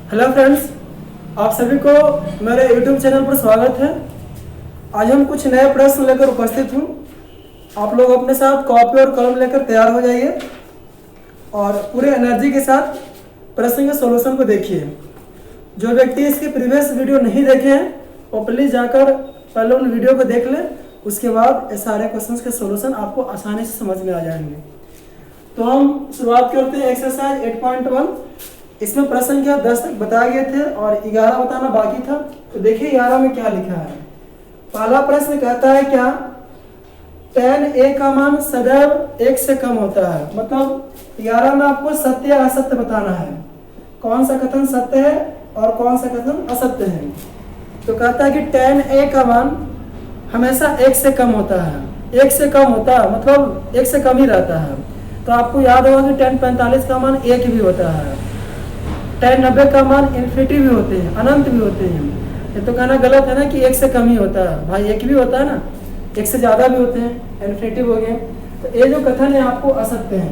Hello friends, आप सभी को मेरे YouTube चैनल पर स्वागत है। आज हम कुछ नए प्रश्न लेकर उपस्थित हूँ। आप लोग अपने साथ कॉपी और कलम लेकर तैयार हो जाइए और पूरे एनर्जी के साथ प्रश्न के सॉल्यूशन को देखिए। जो व्यक्ति इसके प्रीवियस वीडियो नहीं देखे हैं वो प्लीज़ जाकर पहले उन वीडियो को देख लें, उसके बाद ये सारे क्वेश्चंस के सॉल्यूशन आपको आसानी से समझ में आ जाएंगे। तो हम शुरुआत करते हैं एक्सरसाइज 8.1। इसमें प्रश्न संख्या 10 तक बताए गए थे और 11 बताना बाकी था। तो देखिए 11 में क्या लिखा है। पहला प्रश्न कहता है क्या tan a का मान सदैव 1 से कम होता है। मतलब 11 में आपको सत्य या असत्य बताना है। कौन सा कथन सत्य है और कौन सा कथन असत्य है। तो कहता है कि tan a का मान हमेशा 1 से कम होता है। 1 से कम होता है मतलब 1 से कम ही रहता है। तो आपको याद होगा कि tan 45 का मान 1 भी होता है। tan 90 का मान इन्फिनिटी भी होते हैं, अनंत भी होते हैं। ये तो कहना गलत है ना कि 1 से कम ही होता है। भाई 1 भी होता है ना, 1 से ज़्यादा भी होते हैं, इन्फिनिटी हो गए। तो ये जो कथन है आपको असत्य है।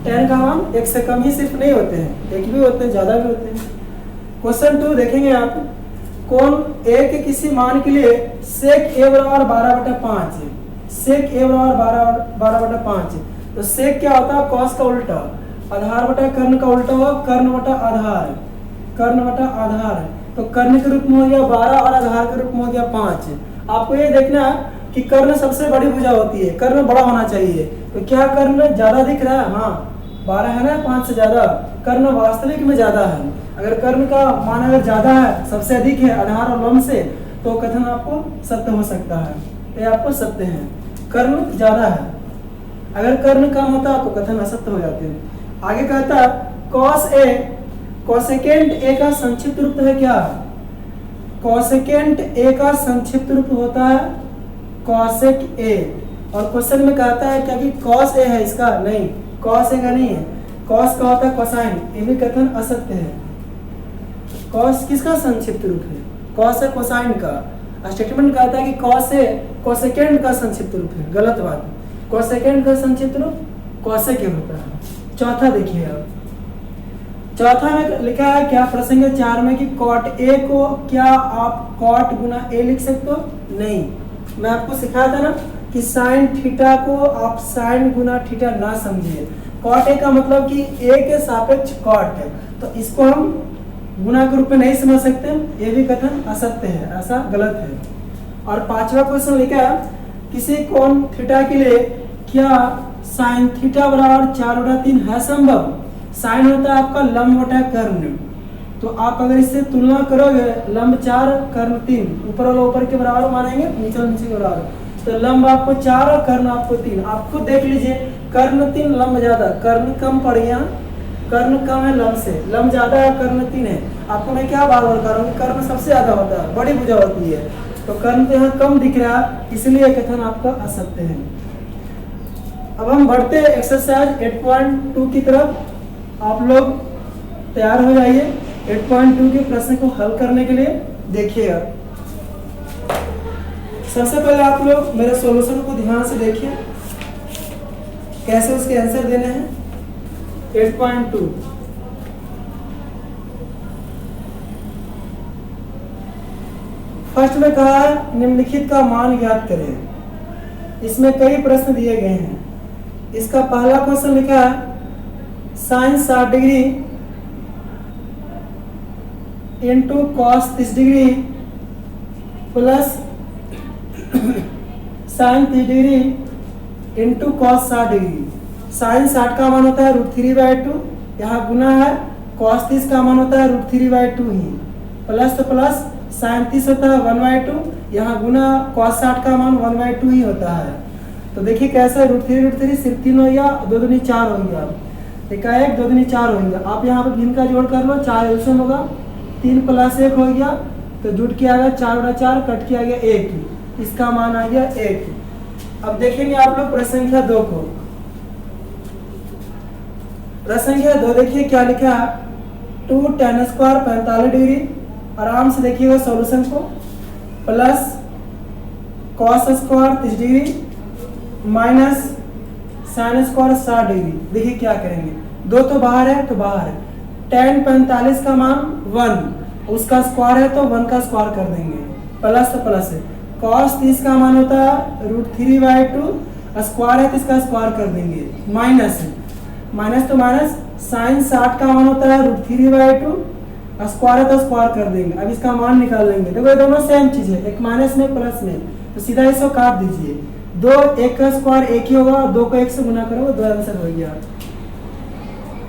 tan का मान 1 से कम ही सिर्फ नहीं होते हैं, 1 भी होते हैं, ज़्यादा भी होते हैं। क्वेश्चन 2 देखेंगे आप। कोण a के किसी मान के लिए sec a बराबर 12/5 है। sec a बराबर 12/5। तो sec क्या होता है? cos का उल्टा। आधार बटा कर्ण का उल्टा होगा कर्ण बटा आधार। कर्ण बटा आधार तो कर्ण के रूप में हो गया 12 और आधार के रूप में हो गया 5। आपको ये देखना है कि कर्ण सबसे बड़ी भुजा होती है, कर्ण बड़ा होना चाहिए। तो क्या कर्ण ज्यादा दिख रहा है? हाँ 12 है ना, 5 से ज्यादा। कर्ण वास्तविक में ज्यादा है। अगर कर्ण का मान अगर ज्यादा है, सबसे अधिक है आधार और लंब से, तो कथन आपको सत्य हो सकता है। ये आपको सत्य है, कर्ण ज्यादा है। अगर कर्ण कम होता तो कथन असत्य हो जाते हैं। आगे कहता cos a कोसेकेंट a का संक्षिप्त रूप है क्या? कोसेकेंट a का संक्षिप्त रूप होता है cosec a। और क्वेश्चन में कहता है क्या कि cos a है इसका? नहीं, cos a का नहीं है। cos का होता है कोसाइन। ये भी कथन असत्य है। cos किसका संक्षिप्त रूप है? cos है कोसाइन का। स्टेटमेंट कहता है कि cos a कोसेकेंट का संक्षिप्त रूप है। गलत बात। कोसेकेंट का संक्षिप्त रूप cosec a होता है। चौथा देखिए अब। चौथा में लिखा है क्या प्रसंग 4 में कि cot a को क्या आप cot गुना a लिख सकते हो? नहीं। मैं आपको सिखाया था ना कि sin थीटा को आप sin गुना थीटा ना समझिए। cot a का मतलब कि a के सापेक्ष cot है, तो इसको हम गुना के रूप में नहीं समझ सकते। ये भी कथन असत्य है, ऐसा गलत है। और पांचवा क्वेश्चन लिखा है किसी कोण थीटा के लिए क्या साइन थीटा बराबर 4/3 है संभव? साइन होता है आपका लंब बटा कर्ण। तो आप अगर इससे तुलना करोगे, लंब 4 कर्ण 3, ऊपर वाला ऊपर के बराबर मानेंगे, नीचे वाला नीचे के बराबर। तो लंब आपको 4 और कर्ण आपको 3। आप खुद देख लीजिए, कर्ण 3 लंब ज्यादा, कर्ण कम पड़ गया। कर्ण कम है लंब से, लंब ज्यादा है, कर्ण 3 है। आपको मैं क्या बार बार कर रहा हूँ, कर्ण सबसे ज्यादा होता है, बड़ी भुजा होती है। तो कर्ण तो यहाँ कम दिख रहा है, इसलिए कथन आपका असत्य है। अब हम बढ़ते हैं एक्सरसाइज 8.2 की तरफ। आप लोग तैयार हो जाइए 8.2 के प्रश्न को हल करने के लिए। देखिएगा सबसे पहले आप लोग मेरे सॉल्यूशन को ध्यान से देखिए, कैसे उसके आंसर देने हैं। 8.2 फर्स्ट में कहा है निम्नलिखित का मान ज्ञात करें। इसमें कई प्रश्न दिए गए हैं। इसका पहला क्वेश्चन लिखा है sine 60 degree into cos 30 degree plus sine 30 degree into cos 60 degree. Sine 60 का मान होता है √3/2, यहाँ गुना है। कॉस 30 का मान होता है √3/2 ही। प्लस तो प्लस साइन 30 होता है 1/2, यहाँ गुना कॉस 60 का मान 1/2 ही होता है। तो देखिए कैसे √3 सिर्फ 3 हो गया, 2 दूनी 4 हो गया। एकाएक 2 दूनी 4 हो गया। आप यहाँ पे भिन्न का जोड़ कर लो, 4 एलसीएम होगा, 3 + 1 हो गया, तो जुट के आ गया 4/4, कट के आ गया 1। इसका मान आ गया 1। अब देखेंगे आप लोग प्रश्न संख्या 2 को। प्रश्न संख्या 2 देखिए क्या लिखा है 2 tan² 45 डिग्री। आराम से देखिएगा सॉल्यूशन को। Plus cos² 30 degree minus sin² 60 degree. देखिए क्या करेंगे, 2 तो बाहर है तो बाहर है, tan 45 का मान 1, उसका स्क्वायर है तो 1 का स्क्वायर कर देंगे, प्लस तो प्लस है। cos 30 का मान होता है √3/2, स्क्वायर है तो इसका स्क्वायर कर देंगे, माइनस है, माइनस तो माइनस। sin 60 का मान होता है √3/2, स्क्वायर है तो स्क्वायर कर देंगे। अब इसका मान निकाल लेंगे। देखो ये दोनों सेम चीज है, एक माइनस में प्लस में, तो सीधा इसको काट दीजिए। 2 1 का स्क्वायर 1 ही होगा, 2 को 1 से गुना करोगे 2 आंसर हो गया।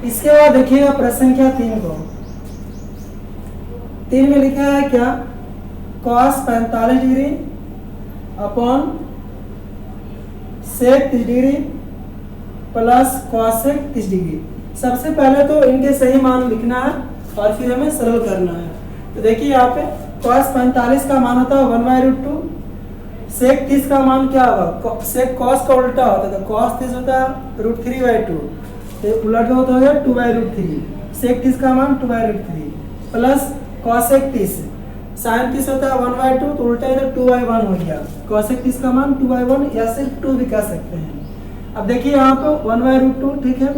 इसके बाद देखिएगा प्रश्न संख्या 3 को। 3 में लिखा है क्या, cos 45 degree upon sec 30 degree plus cosec 30 degree. सबसे पहले तो इनके सही मान लिखना है और फिर हमें सरल करना है। तो देखिए यहाँ पे cos 45 का मान होता है 1/√2, sec 30 का मान क्या होगा, sec cos का उल्टा होता है, तो cos 30 होता है √3/2, तो उलट हो तो हो गया 2/√3, sec 30 का मान 2/√3 प्लस cosec 30, sin 30 होता है 1/2, तो उल्टा इधर 2/1 हो गया, cosec 30 का मान 2/1 या सिर्फ 2 भी कह सकते हैं। अब देखिए यहाँ पे 1/√2, ठीक है,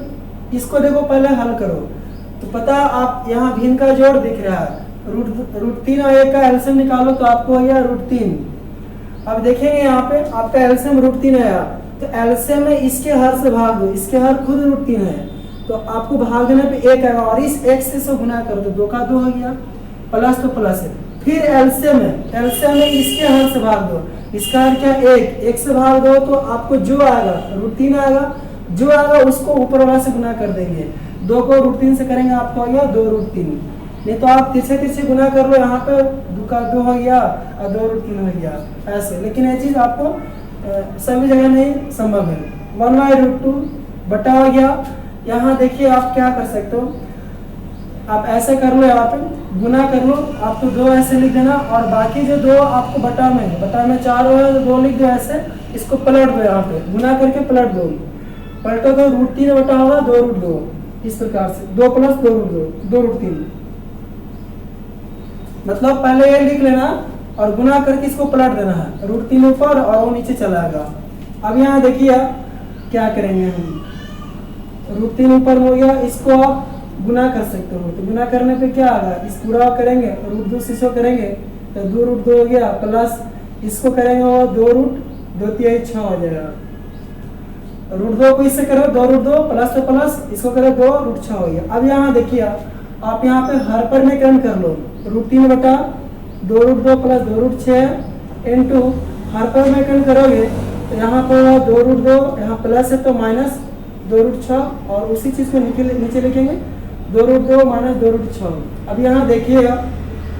इसको देखो पहले हल करो तो पता आप यहाँ भिन्न का जोड़ दिख रहा है, √3 और 1 का एलसीएम निकालो तो आपको हो गया √3। अब देखेंगे यहाँ पे आपका एलसीएम √3 आया, तो एलसीएम में इसके हर से भाग दो, इसके हर खुद √3 है, तो आपको भाग देने पे 1 आएगा और इस 1 से इसको गुना कर दो, 2 का 2 हो गया, प्लस तो प्लस है। फिर एलसीएम में इसके हर से भाग दो, इसका हर क्या 1 से भाग दो तो आपको जो आएगा √3 आएगा, जो आएगा उसको ऊपर वाला से गुना कर देंगे, 2 को √3 से करेंगे आपको हो गया 2√3। नहीं तो आप तिरछे गुना कर लो, यहाँ पे 2 का 2 हो गया और 2√3 हो गया ऐसे। लेकिन ये चीज आपको सभी जगह नहीं संभव है। 1/√2 बटा हो गया। यहाँ देखिए आप क्या कर सकते हो, आप ऐसे कर लो, यहाँ पे गुना कर लो, आप तो 2 ऐसे लिख देना और बाकी जो 2 आपको बटा में 4 हो तो 2 लिख दो ऐसे, इसको पलट दो, यहाँ पे गुना करके पलट दो, पलटो तो √3 बटा होगा 2√2, इस प्रकार से 2 + 2√3। मतलब पहले ये लिख लेना और गुना करके इसको पलट देना है, √3 ऊपर और वो नीचे चला आएगा। अब यहाँ देखिए क्या करेंगे हम, √3 ऊपर हो गया, इसको आप गुना कर सकते हो, तो गुना करने पे क्या आएगा, इस पूरा करेंगे √2 से इसको करेंगे तो 2√2 हो गया, प्लस इसको करेंगे वो 2√2 × 6 हो जाएगा, √2 को इससे करो 2√2 प्लस तो प्लस, इसको करो 2√6 हो गया। अब यहाँ देखिए आप यहाँ पे हर पर में कम कर लो, √3 बटा 2√2 प्लस 2√6 इंटू हर पर में कम करोगे तो यहाँ पर 2√2, यहाँ प्लस है तो माइनस 2√6 और उसी चीज को नीचे लिखेंगे 2√2 माइनस 2√6। अब यहाँ देखिएगा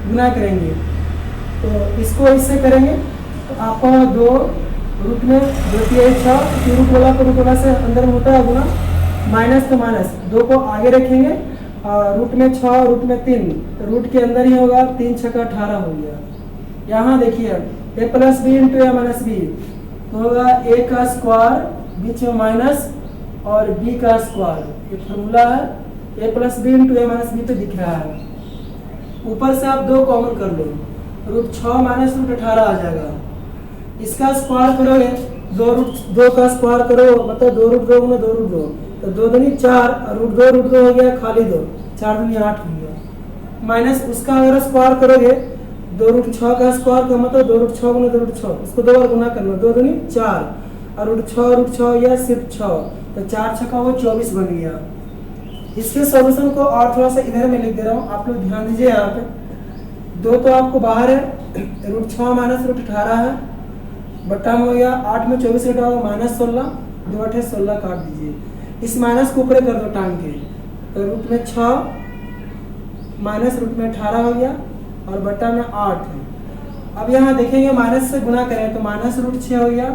गुना करेंगे तो इसको इससे करेंगे तो आपको 2 रूट में 2 × 6, रूट वाला से अंदर में होता है गुना, माइनस तो माइनस 2 को आगे रखेंगे और रूट में 6 रूट में 3, रूट के अंदर ही होगा, 3 × 6 = 18 हो गया। यहाँ देखिए a + b × a - b तो होगा a का स्क्वायर बीच में माइनस और b का स्क्वायर, ये फॉर्मूला है, a + b × a - b पे दिख रहा है। ऊपर से आप 2 कॉमन कर लो, √6 माइनस √18 आ जाएगा, इसका स्क्वायर करोगे 2 का स्क्वायर करो मतलब 2√2 × 2√2 तो 2 दूनी 4 और √2 हो गया खाली 2, 4 दूनी 8 हो गया, माइनस उसका अगर स्क्वायर करोगे 2√6 का स्क्वायर का मतलब 2√6 × 2√6, इसको 2 बार गुना कर लो, 2 दूनी 4 और √6 हो गया सिर्फ 6, तो 4 × 6 वो 24 बन गया। इसके सॉल्यूशन को और थोड़ा सा इधर में लिख दे रहा हूँ, आप लोग ध्यान दीजिए। यहाँ पे 2 तो आपको बाहर है, √6 माइनस √18 है, बट्टा में हो गया 8 में 24 घटाओ -16, 2 8 16 काट दीजिए, इस माइनस को ऊपर कर दो टांग के, तो रूट में 6 माइनस रूट में 18 हो गया और बट्टा में 8 है। अब यहाँ देखेंगे माइनस से गुना करें तो -√6 हो गया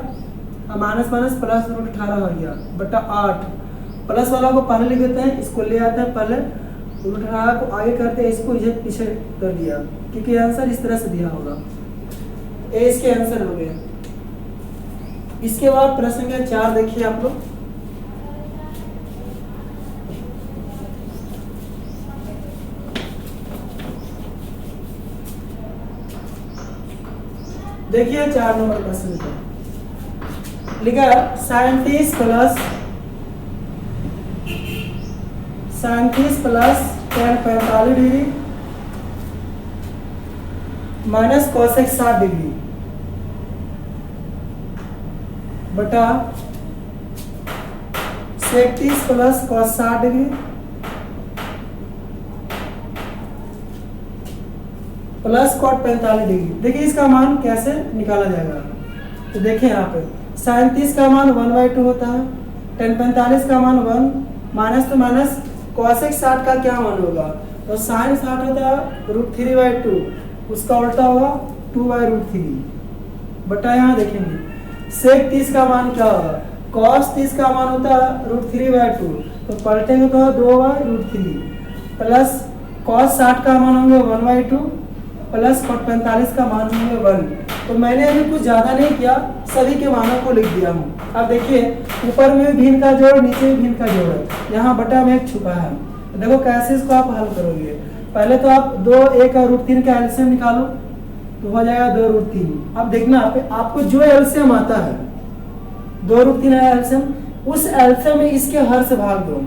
और माइनस माइनस प्लस √18 हो गया बट्टा 8, प्लस वाला को पहले लिख देते हैं, इसको ले आते हैं पहले, √18 को आगे करते हैं, इसको इधर पीछे कर दिया क्योंकि आंसर इस तरह से दिया होगा, ए इसके आंसर हो गया। इसके बाद प्रश्न संख्या 4 देखिए आप लोग, देखिए 4 नंबर प्रश्न को लिखा साइंटिस्ट plus tan 45 degree minus cosec 60 degree बटा sec 30 plus cos 60 degree plus cot 45 degree. देखिए इसका मान कैसे निकाला जाएगा, तो देखिए यहाँ पे साइन 30 का मान 1/2 होता है, tan 45 का मान 1 माइनस तो माइनस कॉसेक 60 का क्या मान होगा, तो साइन 60 होता है √3/2, उसका उल्टा होगा 2/√3 बटा यहाँ देखेंगे सेक 30 का मान क्या होगा, कॉस 30 का मान होता है √3/2, तो पलटेंगे तो 2/√3 प्लस कॉस 60 का मान होंगे 1/2 प्लस कॉट 45 का मान होंगे 1। तो मैंने अभी कुछ ज़्यादा नहीं किया, सभी के मानों को लिख दिया हूँ। अब देखिए ऊपर में भी भिन्न का जोड़, नीचे भी भिन्न का जोड़ है, यहाँ बटा में एक छुपा है। देखो कैसे इसको आप हल करोगे, पहले तो आप 2 का √3 का एलसीएम निकालो तो हो जाएगा 2√3। अब देखना आपको जो एलसीएम आता है 2√3 है एलसीएम, उस एलसीएम में इसके हर से भाग दो,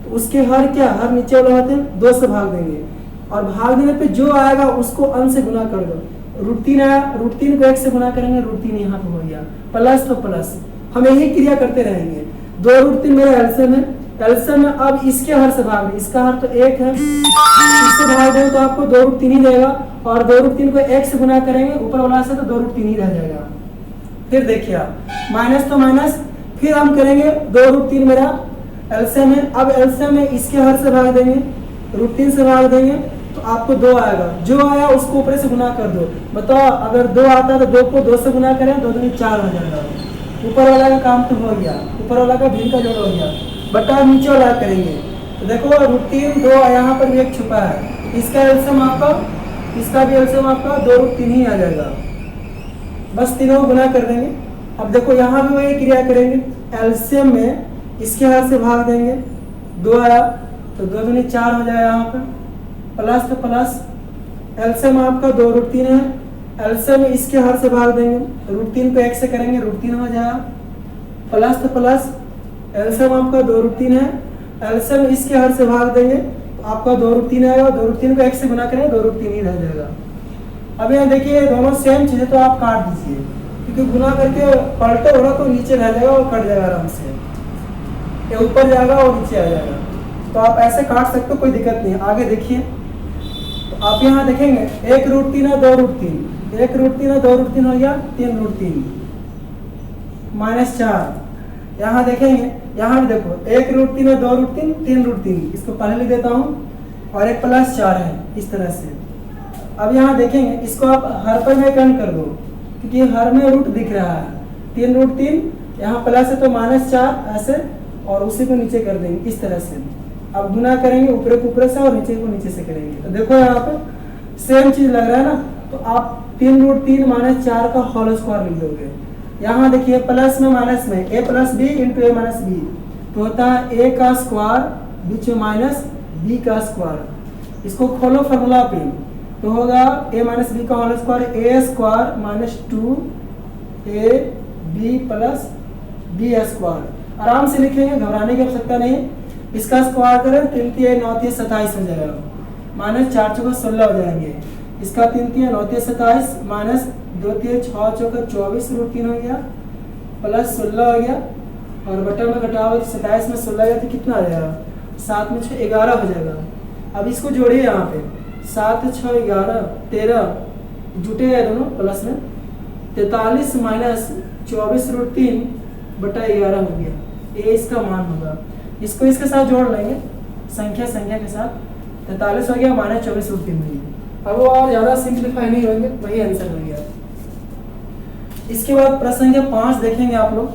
तो उसके हर क्या, हर नीचे वाले होते हैं 2 से भाग देंगे और भाग देने पे जो आएगा उसको अन से गुना कर दो। √3 आया, √3 को 1 से गुना करेंगे, √3 यहाँ पे हो गया, प्लस तो प्लस, हम यही क्रिया करते रहेंगे। 2√3 मेरा एलसीएम है, एलसीएम में अब इसके हर से भाग दें, इसका हर तो 1 है, इससे भाग दें तो आपको 2√3 ही देगा और 2√3 को 1 से गुना करेंगे ऊपर वाला से तो 2√3 ही रह जाएगा। फिर देखिए आप माइनस तो माइनस, फिर हम करेंगे 2√3 मेरा एलसीएम है, अब एलसीएम में इसके हर से भाग देंगे, √3 से भाग देंगे तो आपको 2 आएगा, जो आया उसको ऊपर से गुना कर दो। बताओ अगर 2 आता है तो 2 को 2 से गुना करें, 2 दूनी 4 हो जाएगा। ऊपर वाला का काम तो हो गया, ऊपर वाला का भिन्न का जोड़ हो गया, बटा नीचे वाला करेंगे तो देखो √3 2 यहाँ पर भी एक छुपा है, इसका एलसीएम आपका, इसका भी एलसीएम आपका 2√3 ही आ जाएगा, बस तीनों गुना कर देंगे। अब देखो यहाँ भी वही क्रिया करेंगे, एलसीएम में इसके हर से भाग देंगे, 2 आया तो 2 दूनी 4 हो जाएगा, यहाँ पे प्लस तो प्लस, एलसीएम आपका 2√3 है, एलसीएम में इसके हर से भाग देंगे, √3 को 1 से करेंगे, √3 हो जाएगा, प्लस तो प्लस, एलसीएम आपका 2√3 है, एलसीएम इसके हर से भाग देंगे तो आपका 2√3 आएगा, 2√3 को 1 से गुना करेंगे, 2√3 ही रह जाएगा। अब यहाँ देखिए दोनों सेम चीजें तो आप काट दीजिए, क्योंकि गुना करके पलटे होगा तो नीचे रह जाएगा और कट जाएगा आराम से, ये ऊपर जाएगा और नीचे आ जाएगा, तो आप ऐसे काट सकते हो, कोई दिक्कत नहीं है। आगे देखिए तो आप यहाँ देखेंगे 1√3 है 2√3, 1√3 है 2√3 हो गया 3√3 -4। यहाँ देखेंगे, यहाँ भी देखो 1√3 है 2√3 3√3, इसको पहले लिख देता हूँ और एक +4 है इस तरह से। अब यहाँ देखेंगे इसको आप हर पर में टर्न कर दो, क्योंकि हर में रूट दिख रहा है, 3√3 यहाँ प्लस है तो -4 ऐसे, और उसी को नीचे कर देंगे इस तरह से। अब गुना करेंगे ऊपर को ऊपर से और नीचे को नीचे से करेंगे, तो देखो यहाँ पे सेम चीज लग रहा है ना, तो आप 3√3 -4 का होल स्क्वायर लिख दोगे। यहाँ देखिए प्लस में माइनस में a + b × a - b, तो होता है a का स्क्वायर बीच में माइनस b का स्क्वायर, इसको खोलो फॉर्मूला पे तो होगा a - b का whole square a square -2ab + b square. आराम से लिखेंगे, घबराने की आवश्यकता नहीं, इसका स्क्वायर करें 3 × 9 = 27 हो जाएगा, -4 × 16 हो जाएंगे, इसका 3 × 9 = 27 -2 × 6 = 24 √3 हो गया, +16 हो गया, और बटा में घटाओ 27 में 16 गया तो कितना आ जाएगा, 7 में 6 11 हो जाएगा। अब इसको जोड़िए, यहाँ पे 7 × 6 = 11 13 जुटे गए दोनों प्लस में, 43 - 24 √3 बटा 11 हो गया, ये इसका मान होगा। इसको इसके साथ जोड़ लेंगे, संख्या के साथ 43 हो गया -24 √3 हो गया। अब वो और ज़्यादा सिंप्लीफाई नहीं होंगे, वही आंसर हो गया। इसके बाद प्रश्न संख्या 5 देखेंगे आप लोग।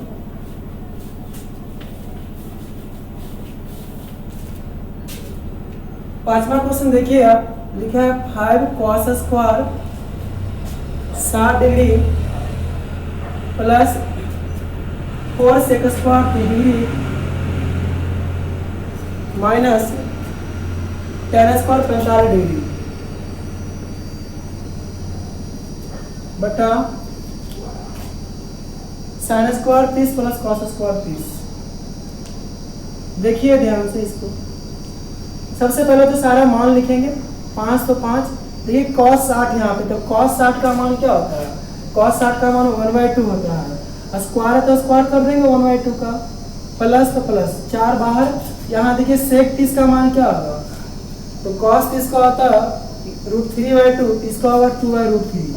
पांचवा क्वेश्चन देखिए, आप लिखा है 5 cos square 60 degree plus 4 sec square 3 degree minus tan square 45 degree बटा sin square 30 plus cos square 30। देखिए ध्यान से इसको, सबसे पहले तो सारा मान लिखेंगे, 5 तो 5, देखिए cos 60 यहाँ पे, तो cos 60 का मान क्या होता है, cos 60 का मान 1/2 होता है, स्क्वायर है तो स्क्वायर कर देंगे 1/2 का, प्लस तो प्लस 4 बाहर, यहाँ देखिए sec 30 का मान क्या होगा, तो cos 30 का होता है √3/2, इसका होगा 2/√3,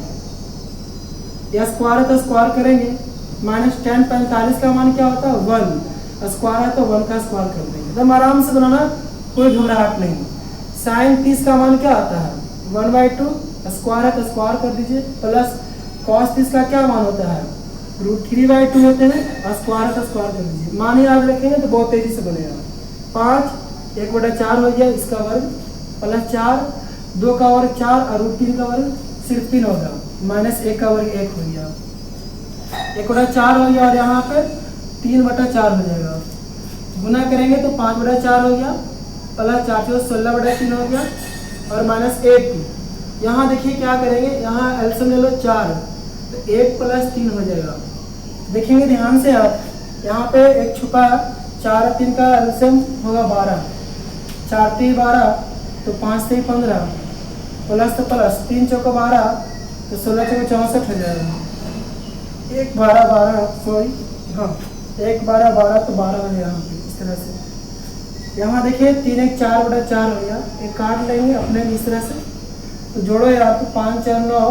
या स्क्वायर है तो स्क्वायर करेंगे, -tan 45 का मान क्या होता है 1, स्क्वायर है तो 1 का स्क्वायर कर देंगे, एकदम आराम से बनाना, कोई घबराहट नहीं। sin 30 का मान क्या आता है 1/2, स्क्वायर है तो स्क्वायर कर दीजिए, प्लस cos 30 का क्या मान होता है √3/2 होते हैं, स्क्वायर है तो स्क्वायर कर दीजिए, मान याद रखेंगे तो बहुत तेजी से बनेगा। 5 1/4 हो गया, इसका वर्ग प्लस 4, 2 का वर्ग 4 और √3 का वर्ग सिर्फ 3 होगा, -1 का वर्ग 1 हो गया, 1/4 हो गया, और यहाँ पे 3/4 हो जाएगा, गुना करेंगे तो 5/4 हो गया, प्लस 4 16/3 हो गया, और -1, यहाँ देखिए क्या करेंगे, यहाँ एलसीएम ले लो 4, तो 1 + 3 हो जाएगा, देखेंगे ध्यान से आप, यहाँ पे एक छुपा है, 4 और 3 का एलसीएम होगा 12, 4 3 12, तो 5 3 15, प्लस तो प्लस 3 चौका 12, तो 16 चौका 64 हो जाएगा, 1 12 12, सॉरी हाँ 1 12 12, तो 12 हो गया यहाँ पे, इस तरह से। यहाँ देखिए 3 1 4/4 हो गया, एक काट लेंगे अपने इस तरह से, तो जोड़ो यार, तो 5 4 9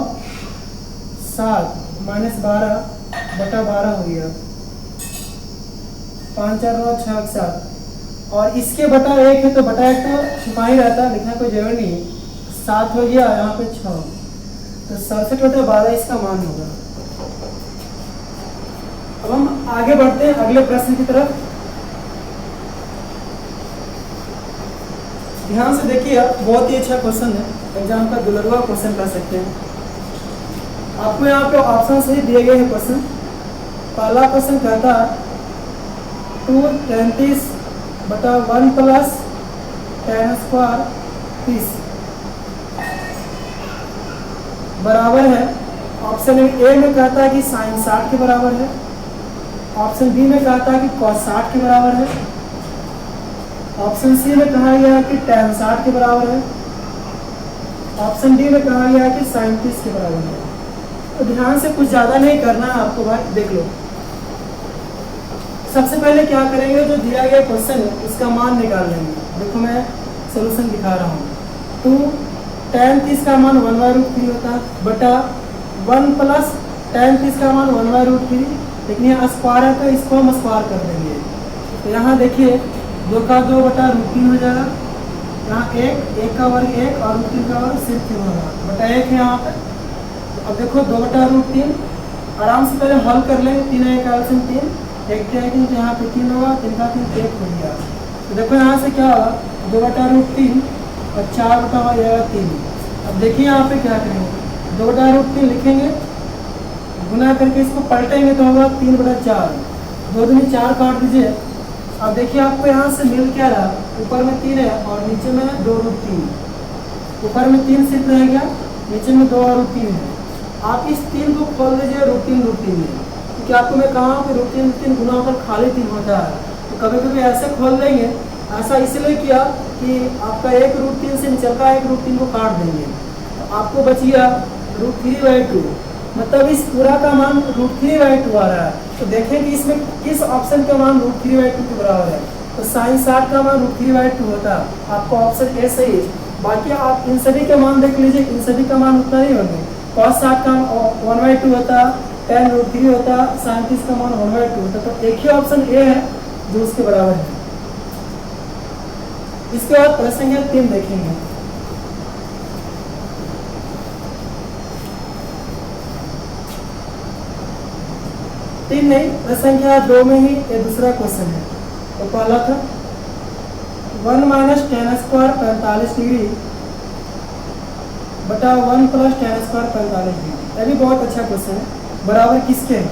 7 -12/12 हो गया, 5 4 9 6 7, और इसके बटा 1 है तो बटा 1 तो छुपा ही रहता है, लिखना कोई जरूरी नहीं, 7 हो गया, यहाँ पे 6, तो 67/12 इसका मान होगा। अब हम आगे बढ़ते हैं अगले प्रश्न की तरफ, ध्यान से देखिए, बहुत ही अच्छा क्वेश्चन है, एग्जाम का दुलरवा क्वेश्चन कह सकते हैं। आपको यहाँ पे ऑप्शन सही दिए गए हैं क्वेश्चन। पहला क्वेश्चन कहता है 2 tan 30/1 + tan² 30 बराबर है, ऑप्शन ए में कहता है कि sin 60 के बराबर है, ऑप्शन बी में कहता है कि cos 60 के बराबर है, ऑप्शन सी में कहा गया है कि tan 60 के बराबर है, ऑप्शन डी में कहा गया है कि sin 30 के बराबर है। तो ध्यान से, कुछ ज़्यादा नहीं करना है आपको भाई, देख लो। सबसे पहले क्या करेंगे, जो दिया गया क्वेश्चन है उसका मान निकाल लेंगे। देखो मैं सोल्यूशन दिखा रहा हूँ, 2 tan 30 का मान 1/√3 होता है, बटा 1 + tan 30 का मान 1/√3, लेकिन यहाँ स्क्वायर है तो इसको हम स्क्वायर कर देंगे, तो यहाँ देखिए 2 का 2/√3 हो जाएगा, यहाँ 1 का वर्ग 1 और √3 का वर्ग सिर्फ 3 होगा, बटा 1 है यहाँ पे। तो अब देखो 2/√3 आराम से पहले हल कर लेंगे, 3 1 का एलसीएम 3, 1 3 तो यहाँ पे 3 होगा, 3 का 3 1 हो गया, तो देखो यहाँ से क्या होगा 2/√3 और 4 बटा हो जाएगा 3। अब देखिए यहाँ पे क्या करेंगे, 2/√3 लिखेंगे, गुना करके इसको पलटेंगे तो होगा 3/4, 2 दूनी 4 काट दीजिए। अब देखिए आपको यहाँ से मिल क्या रहा, ऊपर में 3 है और नीचे में 2√3, ऊपर में 3 सिर्फ रह गया, नीचे में 2√3 है। आप इस 3 को खोल दीजिए √3 में, क्योंकि आपको मैं कहा कि √3 गुना होकर खाली 3 होता है, तो कभी कभी ऐसे खोल देंगे। ऐसा इसलिए किया कि आपका एक √3 से निचलता एक √3 को काट देंगे, तो आपको बच गया √3/2, मतलब इस पूरा का मान √3/2 आ रहा है। तो देखें कि इसमें किस ऑप्शन का मान √3/2 के बराबर है, तो sin 60 का मान √3/2 होता है, आपका ऑप्शन ए सही है। बाकी आप इन सभी के मान देख लीजिए, इन सभी का मान उतना ही होंगे, cos 60 का 1/2 होता है, tan √3 होता है, sin 30 का मान 1/2 होता है, तो एक ही ऑप्शन ए है जो उसके बराबर है। इसके बाद प्रश्न संख्या 3 देखेंगे। तीन नहीं, प्रश्न संख्या 2 में ही ये दूसरा क्वेश्चन है। तो पहला था 1 - tan² 45 डिग्री बटा 1 + tan² 45 डिग्री। ये भी बहुत अच्छा क्वेश्चन है। बराबर किसके है,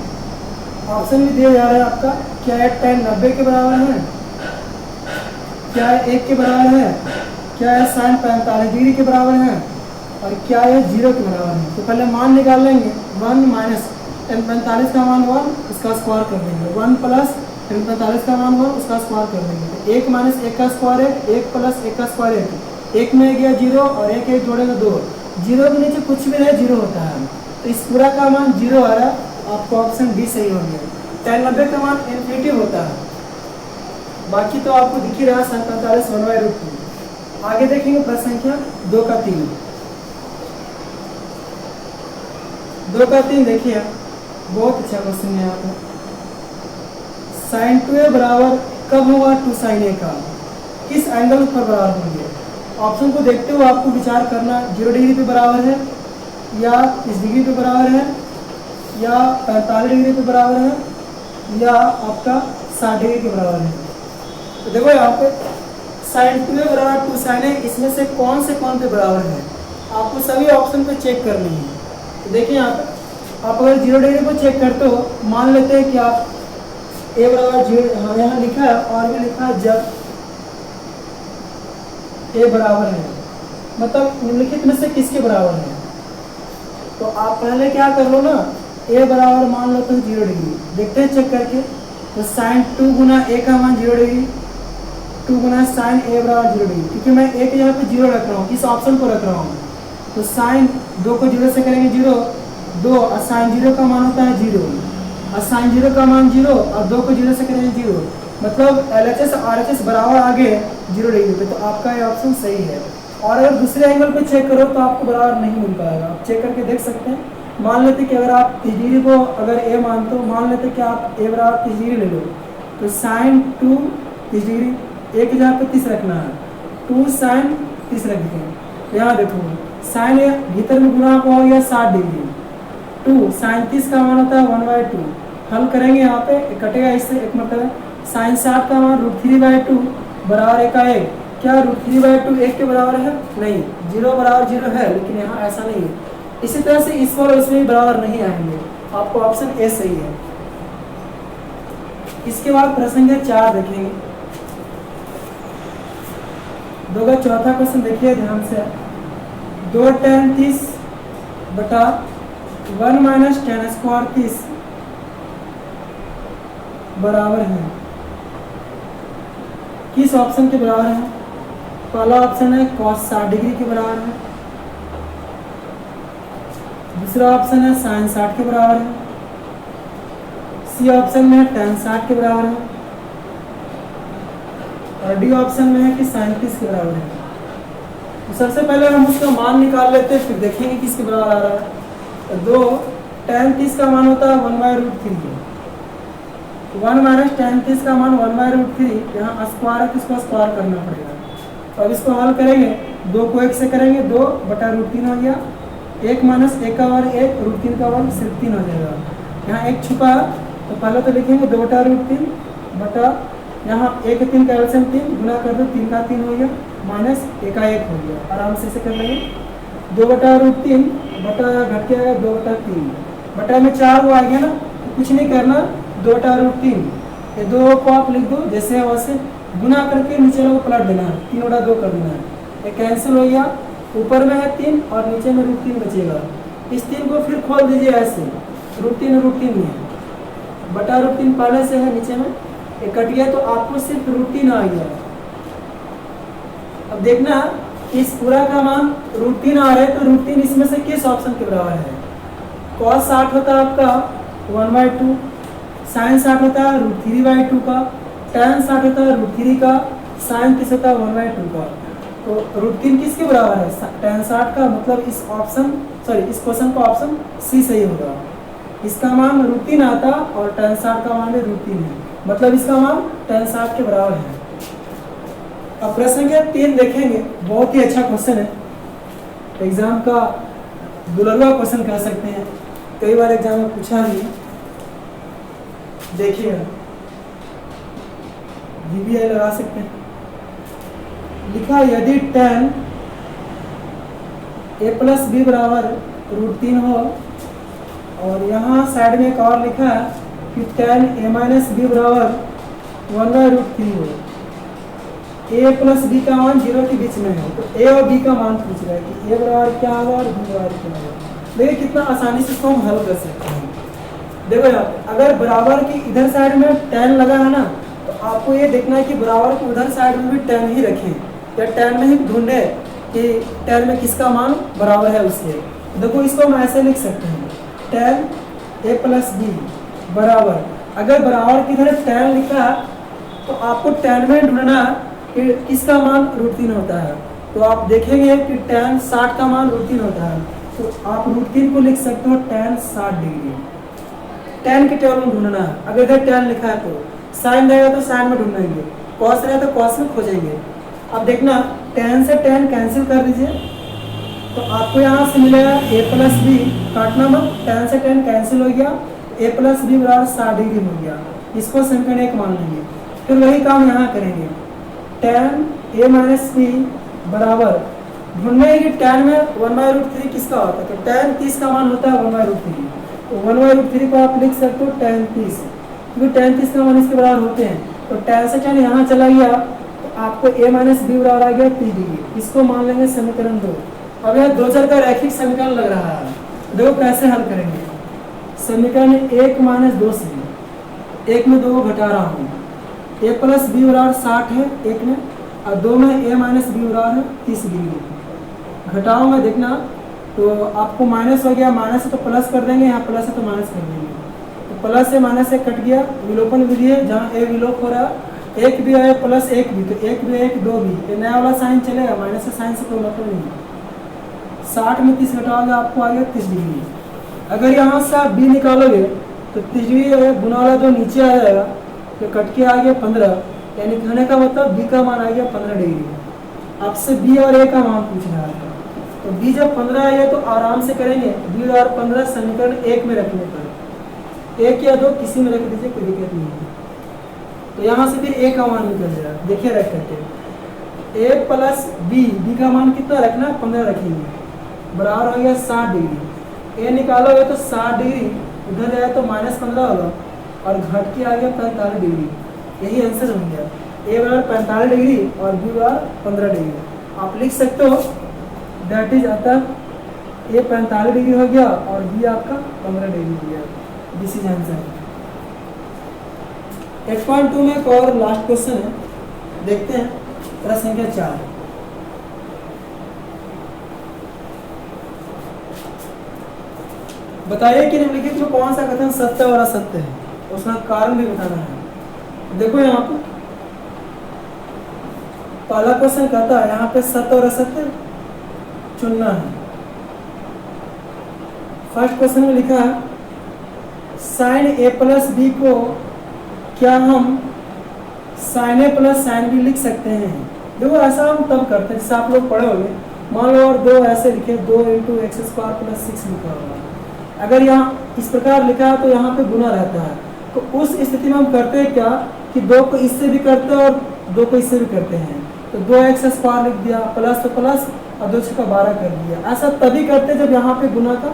ऑप्शन भी दिया जा रहा है आपका, क्या है tan 90 के बराबर है, क्या है 1 के बराबर है, क्या है sin 45 डिग्री के बराबर है, और क्या है 0 के बराबर है। तो पहले मान निकाल लेंगे, 1 - tan 45 का मान 1, इसका स्क्वायर कर देंगे, 1 + फिर 45 का मान हुआ, उसका स्क्वायर कर देंगे। तो 1 माइनस 1 का स्क्वायर है 1 प्लस 1 का स्क्वायर है 1 में गया 0 और 1 1 जोड़ेगा 2। 0 के नीचे कुछ भी नहीं 0 होता है, तो इस पूरा का मान 0 आ रहा, आपको ऑप्शन डी सही हो गया। tan 90 का मान इन्फिनिटी होता है, बाकी तो आपको दिख ही रहा 47 1/√2। आगे देखेंगे प्रश्न संख्या 2 का 3। 2 का 3 देखिए, बहुत अच्छा क्वेश्चन है यहाँ पर। sin 2a बराबर कब होगा 2 sin a का, किस एंगल पर बराबर होंगे? ऑप्शन को देखते हुए आपको विचार करना, 0 डिग्री पे बराबर है या 30 डिग्री पे बराबर है या 45 डिग्री पे बराबर है या आपका 60 डिग्री के बराबर है। तो देखो यहाँ पे sin 2a बराबर 2 sin a, इसमें से कौन पे बराबर है, आपको सभी ऑप्शन पे चेक करनी है। तो देखिए यहाँ पे आप अगर 0 डिग्री को चेक करते हो, मान लेते हैं कि आप a बराबर 0, हाँ यहाँ लिखा है और भी लिखा है जब a बराबर है, मतलब निम्नलिखित में से किसके बराबर है। तो आप पहले क्या कर लो ना, a बराबर मान लो तो 0 डिग्री, देखते हैं चेक करके। तो sin 2 गुना a का मान 0 डिग्री, 2 गुना sin a बराबर 0 डिग्री, क्योंकि मैं a के यहाँ पे 0 रख रहा हूँ, किस ऑप्शन को रख रहा हूँ। तो sin 2 को 0 से करेंगे 0, 2 और sin 0 का मान होता है 0 और sin 0 का मान 0 और 2 को 0 से करेंगे 0, मतलब LHS और RHS बराबर आ गए 0 डिग्री पे, तो आपका ये ऑप्शन सही है। और अगर दूसरे एंगल पे चेक करो तो आपको बराबर नहीं मिल पाएगा, आप चेक करके देख सकते हैं। मान लेते कि अगर आप 30 डिग्री को अगर a मानते हो, मान लेते कि आप a बराबर 30 डिग्री ले लो, तो sin 2 30 डिग्री, a की जगह पे 30 रखना है, 2 sin 30 रख दें। यहाँ देखो sin a भीतर में गुणा हो गया 60 डिग्री, 2 sin 30 का मान होता है 1/2, हल करेंगे यहाँ पे कटेगा इससे एक मतलब sin 60 का मान √3/2 बराबर 1 का 1। क्या √3/2 1 के बराबर है? नहीं, 0 बराबर 0 है, लेकिन यहाँ ऐसा नहीं है। इसी तरह से इस और इसमें भी बराबर नहीं आएंगे, आपको ऑप्शन ए सही है। इसके बाद प्रश्न संख्या 4 देखेंगे। 2 का चौथा क्वेश्चन देखिए ध्यान से। 2 tan 30 बटा 1 माइनस tan स्क्वायर 30 बराबर है, किस ऑप्शन के बराबर है? पहला ऑप्शन है cos 60 डिग्री के बराबर है, दूसरा ऑप्शन है sin 60 के बराबर है, सी ऑप्शन में है tan 60 के बराबर है और डी ऑप्शन में है कि sin 30 के बराबर है। तो सबसे पहले हम उसका मान निकाल लेते हैं, फिर देखेंगे किसके बराबर आ रहा है। तो 2 tan 30 का मान होता है 1/√3, 1 माइनस tan 30 का मान 1/√3, यहाँ स्क्वायर है तो इसको स्क्वायर करना पड़ेगा। तो अब इसको हल करेंगे, 2 को 1 से करेंगे 2/√3 हो गया, 1 माइनस 1 का वर्ग 1, √3 का वर्ग सिर्फ 3 हो जाएगा। यहाँ 1 छुपा है तो पहले तो लिखेंगे 2/√3 बटा यहाँ 1 3 का एल्सियम 3 गुना कर दो, 3 का 3 हो गया माइनस 1 का 1 हो गया, आराम से इसे कर लेंगे। 2/√3 बटा घट के आएगा 2/3, बटा में 4 वो आ गया ना, तो कुछ नहीं करना, 2/√3 ये 2 को आप लिख दो जैसे है वैसे, गुना करके नीचे को पलट देना है, 3/2 कर देना है, ये कैंसिल हो गया। ऊपर में है 3 और नीचे में √3 बचेगा, इस 3 को फिर खोल दीजिए ऐसे, √3 में बटा √3 पहले से है नीचे में, ये कट गया तो आपको सिर्फ √3 आ गया। अब देखना इस पूरा का मान √3 आ रहा है, तो √3 इसमें से किस ऑप्शन के बराबर है? cos 60 होता है आपका 1/2, sin 60 होता है √3/2 का, tan 60 होता है √3 का, sin 30 होता है 1/2 का। तो √3 किसके बराबर है? tan 60 का, मतलब इस क्वेश्चन का ऑप्शन सी सही होगा। इसका मान √3 आता और tan 60 का मान भी √3 है, मतलब इसका मान tan 60 के बराबर है। अब प्रश्न संख्या 3 देखेंगे, बहुत ही अच्छा क्वेश्चन है, एग्जाम का दुलरवा क्वेश्चन कह सकते हैं, कई बार एग्जाम में पूछा भी, देखिएगा VBI लगा सकते हैं। लिखा यदि tan a प्लस बी बराबर √3 हो, और यहाँ साइड में एक और लिखा है कि tan a माइनस बी बराबर 1/√3 हो, a प्लस बी का मान 0 के बीच में है, तो a और b का मान पूछ रहा है कि a बराबर क्या होगा और b बराबर क्या होगा। देखिए कितना आसानी से इसको हम हल कर सकते हैं। देखो यहाँ अगर बराबर की इधर साइड में tan लगा है ना, तो आपको ये देखना है कि बराबर के उधर साइड में भी tan ही रखें या tan में ही ढूंढे कि tan में किसका मान बराबर है उससे। देखो इसको हम ऐसे लिख सकते हैं, tan a प्लस बी बराबर, अगर बराबर की इधर tan लिखा है तो आपको tan में ढूंढना कि किसका मान √3 होता है। तो आप देखेंगे कि tan 60 का मान √3 होता है, तो आप √3 को लिख सकते हो tan 60 डिग्री। tan के टेबल में ढूंढना है, अगर इधर tan लिखा है तो sin रहेगा तो sin में ढूंढेंगे, cos रहेगा तो cos में खोजेंगे। अब देखना tan से tan कैंसिल कर दीजिए, तो आपको यहाँ से मिलेगा a प्लस बी, काटना मत, tan से tan कैंसिल हो गया, a प्लस बी बराबर 60 डिग्री हो गया। इसको समीकरण 1 मान लेंगे। फिर वही काम यहाँ करेंगे, tan a माइनस बी बराबर ढूंढने की tan में 1/√3 किसका होता है, तो tan 30 का मान होता है 1/√3, तो 1/√3 को आप लिख सकते हो tan 30, क्योंकि tan 30 का मान इसके बराबर होते हैं। तो tan से tan यहाँ चला गया, तो आपको a माइनस बी बराबर आ गया 30 डिग्री। इसको मान लेंगे समीकरण 2। अब यह दो चर का रैखिक समीकरण लग रहा है, देखो कैसे हल करेंगे। समीकरण 1 माइनस 2 से 1 में 2 को घटा रहा हूँ, a प्लस बी बराबर 60 है 1 में, और 2 में a माइनस बी बराबर है 30 डिग्री। घटाऊंगा देखना, तो आपको माइनस हो गया, माइनस है तो प्लस कर देंगे, यहाँ प्लस है तो माइनस कर देंगे, तो प्लस से माइनस से कट गया। विलोपन विधि है, जहाँ a विलोप हो रहा है, एक भी है प्लस एक भी, तो एक भी एक दो भी, ये नया वाला साइन चलेगा, माइनस से साइन से कोई मतलब नहीं। 60 में 30 घटाओगे आपको आ गया 30 डिग्री। अगर यहाँ से आप b निकालोगे तो 30 डिग्री गुना वाला जो नीचे आ जाएगा, तो कट के आ गया 15, यानी कहने का मतलब b का मान आ गया 15 डिग्री। आपसे b और a का मान पूछ रहा है, तो b जब 15 आएगा तो आराम से करेंगे, b और 15 समीकरण 1 में रखने पर 1 या 2 किसी में रख दीजिए, कोई दिक्कत नहीं है। तो यहाँ से फिर a का मान निकल जाएगा, देखिए रख करके a प्लस b का मान कितना रखना, 15 रखेंगे, बराबर हो गया 60 डिग्री। a निकालोगे तो 60 डिग्री, उधर जाए तो -15 होगा, और घट के आ गया 45 डिग्री। यही आंसर हो गया, a बराबर 45 डिग्री और b बराबर 15 डिग्री। आप लिख सकते हो दैट इज आता a 45 डिग्री हो गया और b आपका 15 डिग्री हो गया। This is answer. 8.2 में एक और लास्ट क्वेश्चन है, देखते हैं, प्रश्न संख्या 4। बताइए कि निम्नलिखित में कौन सा कथन सत्य और असत्य है, उसका कारण भी बताना है। देखो यहाँ पे पहला क्वेश्चन कहता है यहाँ पे सत्य और असत्य चुनना है। फर्स्ट क्वेश्चन में लिखा है साइन a प्लस बी को क्या हम sine a plus sine b लिख सकते हैं। देखो ऐसा हम तब करते हैं जैसे आप लोग पढ़े होंगे, मान लो और 2 ऐसे लिखे, 2 × x² + 6 लिखा होगा। अगर यहाँ इस प्रकार लिखा है तो यहाँ पे गुना रहता है, तो उस स्थिति में हम करते हैं क्या कि 2 को इससे भी करते हैं और 2 को इससे भी करते हैं, तो 2x² लिख दिया, प्लस तो प्लस और 2 × 12 कर दिया। ऐसा तभी करते हैं जब यहाँ पे गुना का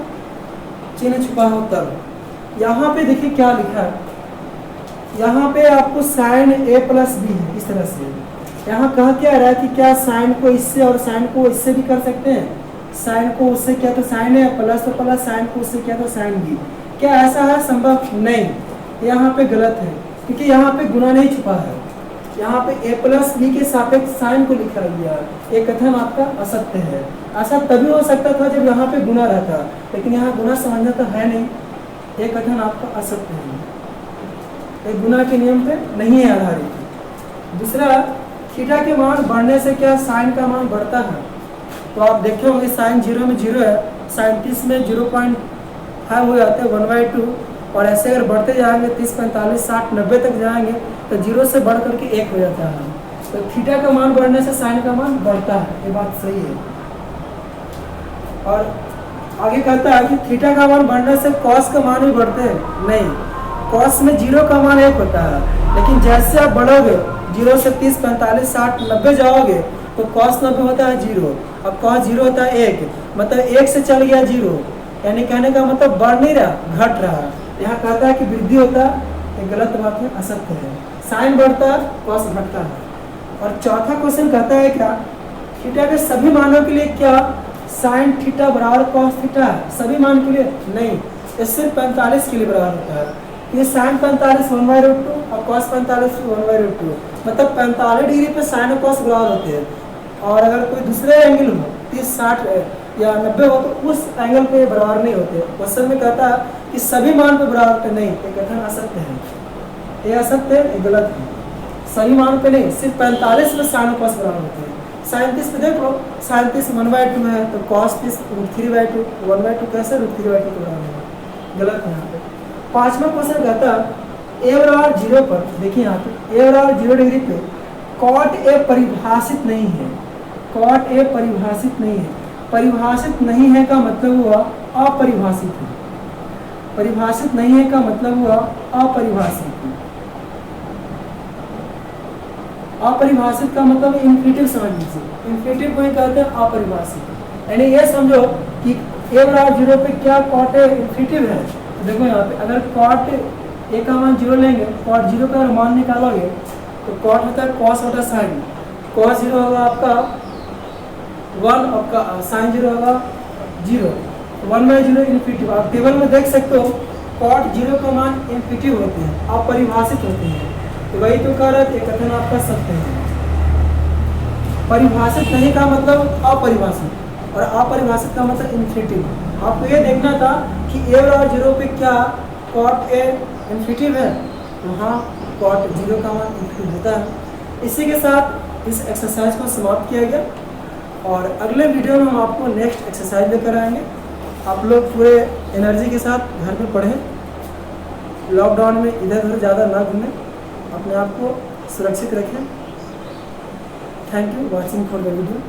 चिन्ह छुपा हो तब। यहाँ पे देखिए क्या लिखा है, यहाँ पे आपको साइन a प्लस बी है इस तरह से। यहाँ कहा क्या रहा है कि क्या साइन को इससे और साइन को इससे भी कर सकते हैं, साइन को उससे किया तो साइन है, प्लस तो प्लस, साइन को उससे किया तो साइन भी। क्या ऐसा है संभव? नहीं, यहाँ पे गलत है, क्योंकि यहाँ पे गुना नहीं छुपा है। यहाँ पे a प्लस बी के सापेक्ष साइन को लिखा गया है, ये कथन आपका असत्य है। ऐसा तभी हो सकता था जब यहाँ पे गुना रहता, लेकिन यहाँ गुना समझना तो है नहीं, ये कथन आपका असत्य है, ये गुना के नियम पे नहीं है आधारित। दूसरा, थीटा के मान बढ़ने से क्या साइन का मान बढ़ता है? तो आप देखे होंगे साइन 0 में 0 है, साइन 30 में 0.5 हो जाते हैं 1/2, और ऐसे अगर बढ़ते जाएंगे 30, 45, 60, 90 तक जाएंगे तो 0 से बढ़ करके 1 हो जाता है। तो थीटा का मान बढ़ने से साइन का मान बढ़ता है, ये बात सही है। और आगे कहता है कि थीटा का मान बढ़ने से कॉस का मान भी बढ़ते हैं, नहीं, कॉस में 0 का मान 1 होता है, लेकिन जैसे आप बढ़ोगे 0 से 30, 45, 60, 90 जाओगे तो कॉस 90 होता है 0, अब कॉस 0 होता है 1, मतलब 1 से चल गया 0, यानी कहने का मतलब बढ़ नहीं रहा, घट रहा। यहाँ कहता है कि वृद्धि होता है, ये गलत बात है, असत्य है। साइन बढ़ता है, कॉस घटता है। और चौथा क्वेश्चन कहता है क्या, थीटा के सभी मानों के लिए क्या साइन थीटा बराबर कॉस थीटा है? सभी मान के लिए नहीं, ये सिर्फ 45 के लिए बराबर होता है। ये sin 45 1/√2 और cos 45 1/√2, मतलब 45 डिग्री पे साइन और कॉस बराबर होते हैं। और अगर कोई दूसरे एंगल हो 30, 60 या 90 हो तो उस एंगल पे बराबर नहीं होते। क्वेश्चन में कहता है कि सभी मान पे बराबर पे नहीं, ये कथन असत्य है, ये असत्य है, ये गलत है। सभी मान पे नहीं, सिर्फ 45 में साइन और कॉस बराबर होते हैं। 37 पे देख लो, 37 1/2 है तो cos 30 √3/2, 1/2 कैसे √3/2 के बराबर होगा, गलत है यहाँ पे। पांचवा क्वेश्चन कहता है a बराबर 0 पर, देखिए यहाँ पे a बराबर 0 डिग्री पे cot a परिभाषित नहीं है, cot a परिभाषित नहीं है। परिभाषित नहीं है का मतलब हुआ अपरिभाषित है, परिभाषित नहीं है का मतलब हुआ अपरिभाषित है। अपरिभाषित का मतलब इन्फिनिटिव समझ लीजिए, इन्फिनिटिव को ही कहते हैं अपरिभाषित। यानी ये समझो कि a बराबर 0 पे क्या cot a इन्फिनिटिव है। तो देखो यहाँ पे अगर cot a का मान 0 लेंगे, cot 0 का मान निकालोगे तो cot होता है cos होता है sin, cos 0 होगा आपका 1, आपका sin 0 होगा 0, 1/0 इन्फिनिटिव। आप टेबल में देख सकते हो cot 0 का मान इन्फिनिटिव होते हैं, अपरिभाषित होते हैं। तो वही तो कह रहा है, कथन आपका सत्य है। परिभाषित नहीं का मतलब अपरिभाषित, और अपरिभाषित का मतलब इन्फिनिटिव। आपको ये देखना था कि a बराबर 0 पे क्या cot a इन्फिनिटिव है, तो हाँ cot 0 का मान इन्फिनिटिव होता है। इसी के साथ इस एक्सरसाइज को समाप्त किया गया, और अगले वीडियो में हम आपको नेक्स्ट एक्सरसाइज लेकर आएंगे। आप लोग पूरे एनर्जी के साथ घर में पढ़ें, लॉकडाउन में इधर उधर ज़्यादा ना घूमें, अपने आप को सुरक्षित रखें। Thank you watching for the video.